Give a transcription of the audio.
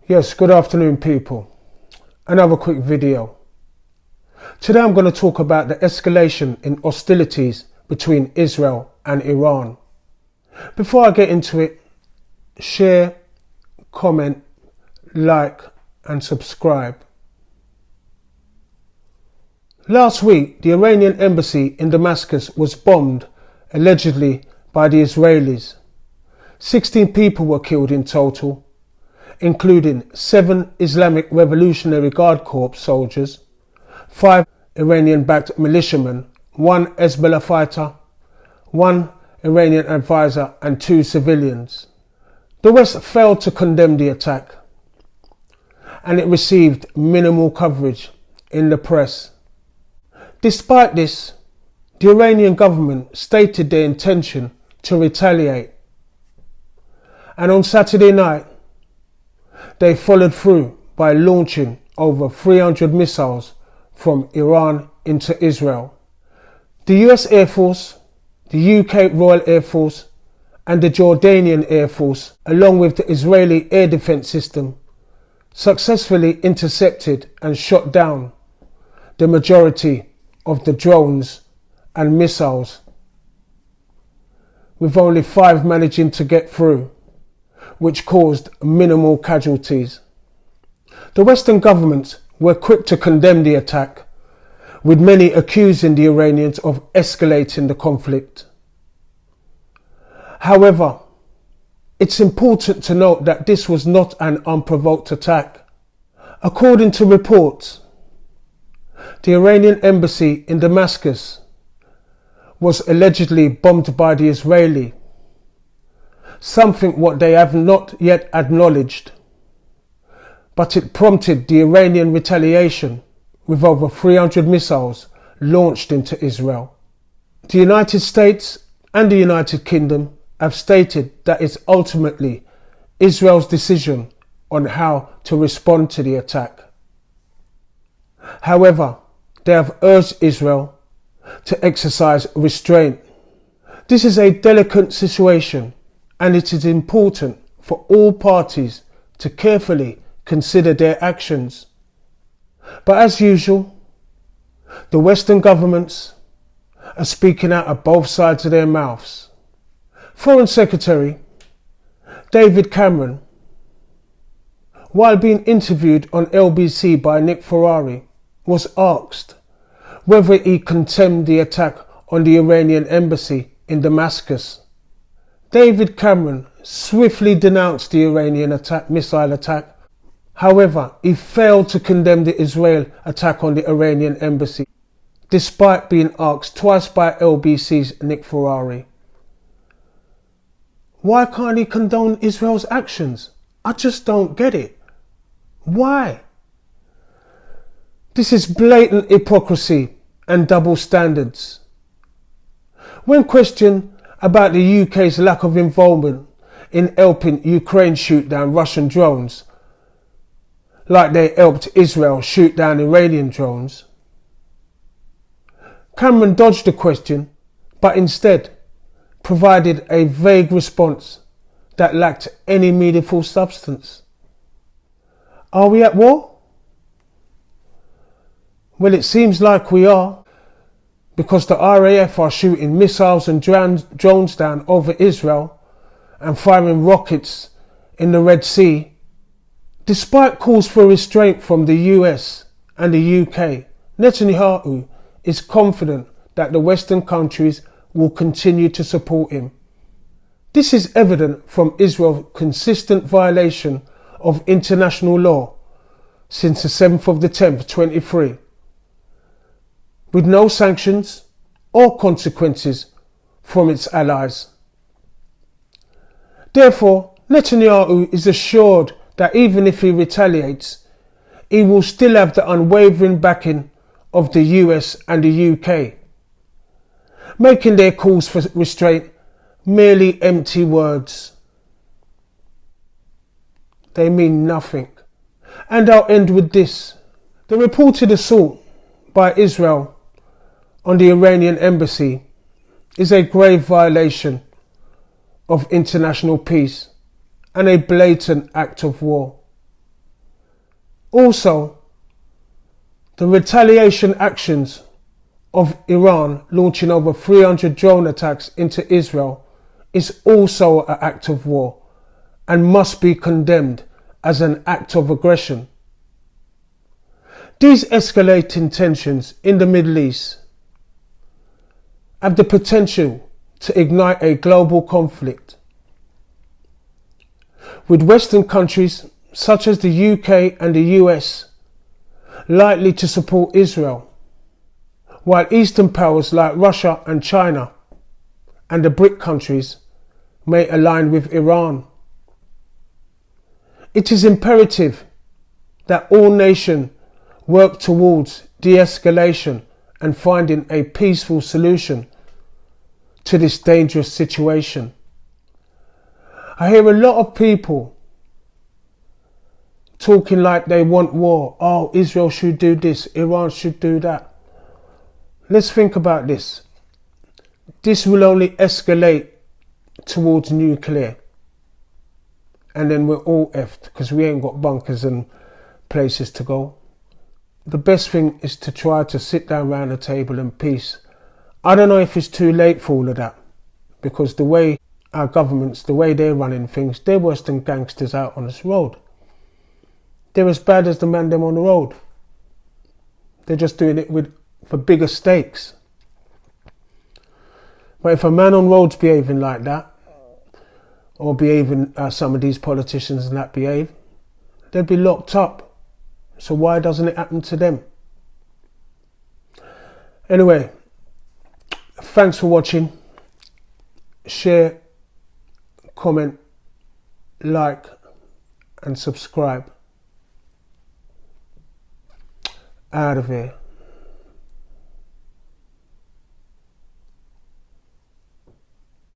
Yes, good afternoon people. Another quick video. Today I'm going to talk about the escalation in hostilities between Israel and Iran. Before I get into it, share, comment, like and subscribe. Last week, the Iranian embassy in Damascus was bombed, allegedly by the Israelis. 16 people were killed in total, including 7 Islamic Revolutionary Guard Corps soldiers, 5 Iranian-backed militiamen, 1 Hezbollah fighter, 1 Iranian advisor and 2 civilians. The West failed to condemn the attack, and it received minimal coverage in the press. Despite this, the Iranian government stated their intention to retaliate, and on Saturday night they followed through by launching over 300 missiles from Iran into Israel. The US Air Force, the UK Royal Air Force and the Jordanian Air Force, along with the Israeli air defense system, successfully intercepted and shot down the majority of the drones and missiles, with only 5 managing to get through, which caused minimal casualties. The Western governments were quick to condemn the attack, with many accusing the Iranians of escalating the conflict. However, it's important to note that this was not an unprovoked attack. According to reports, the Iranian embassy in Damascus was allegedly bombed by the Israeli, something what they have not yet acknowledged, but it prompted the Iranian retaliation with over 300 missiles launched into Israel. The United States and the United Kingdom have stated that it's ultimately Israel's decision on how to respond to the attack. However, they have urged Israel to exercise restraint. This is a delicate situation, and it is important for all parties to carefully consider their actions. But as usual, the Western governments are speaking out of both sides of their mouths. Foreign Secretary David Cameron, while being interviewed on LBC by Nick Ferrari, was asked whether he condemned the attack on the Iranian embassy in Damascus. David Cameron swiftly denounced the Iranian missile attack. However, he failed to condemn the Israel attack on the Iranian embassy, despite being asked twice by LBC's Nick Ferrari. Why can't he condone Israel's actions? I just don't get it. Why? This is blatant hypocrisy and double standards. When questioned about the UK's lack of involvement in helping Ukraine shoot down Russian drones, like they helped Israel shoot down Iranian drones, Cameron dodged the question, but instead provided a vague response that lacked any meaningful substance. Are we at war? Well, it seems like we are, because the RAF are shooting missiles and drones down over Israel and firing rockets in the Red Sea. Despite calls for restraint from the US and the UK, Netanyahu is confident that the Western countries will continue to support him. This is evident from Israel's consistent violation of international law since the 7th of the 10th, 23, with no sanctions or consequences from its allies. Therefore, Netanyahu is assured that even if he retaliates, he will still have the unwavering backing of the US and the UK, making their calls for restraint merely empty words. They mean nothing. And I'll end with this. The reported assault by Israel on the Iranian embassy is a grave violation of international peace and a blatant act of war. Also, the retaliation actions of Iran launching over 300 drone attacks into Israel is also an act of war and must be condemned as an act of aggression. These escalating tensions in the Middle East have the potential to ignite a global conflict, with Western countries such as the UK and the US likely to support Israel, while Eastern powers like Russia and China and the BRIC countries may align with Iran. It is imperative that all nations work towards de-escalation and finding a peaceful solution to this dangerous situation. I hear a lot of people talking like they want war. Oh, Israel should do this, Iran should do that. Let's think about this. This will only escalate towards nuclear. And then we're all effed because we ain't got bunkers and places to go. The best thing is to try to sit down around the table in peace. I don't know if it's too late for all of that, because the way our governments, the way they're running things, they're worse than gangsters out on this road. They're as bad as the man them on the road. They're just doing it for bigger stakes. But if a man on road's behaving like that, or behaving some of these politicians and that behave, they'd be locked up. So why doesn't it happen to them? Anyway, thanks for watching. Share, comment, like and subscribe. Out of here.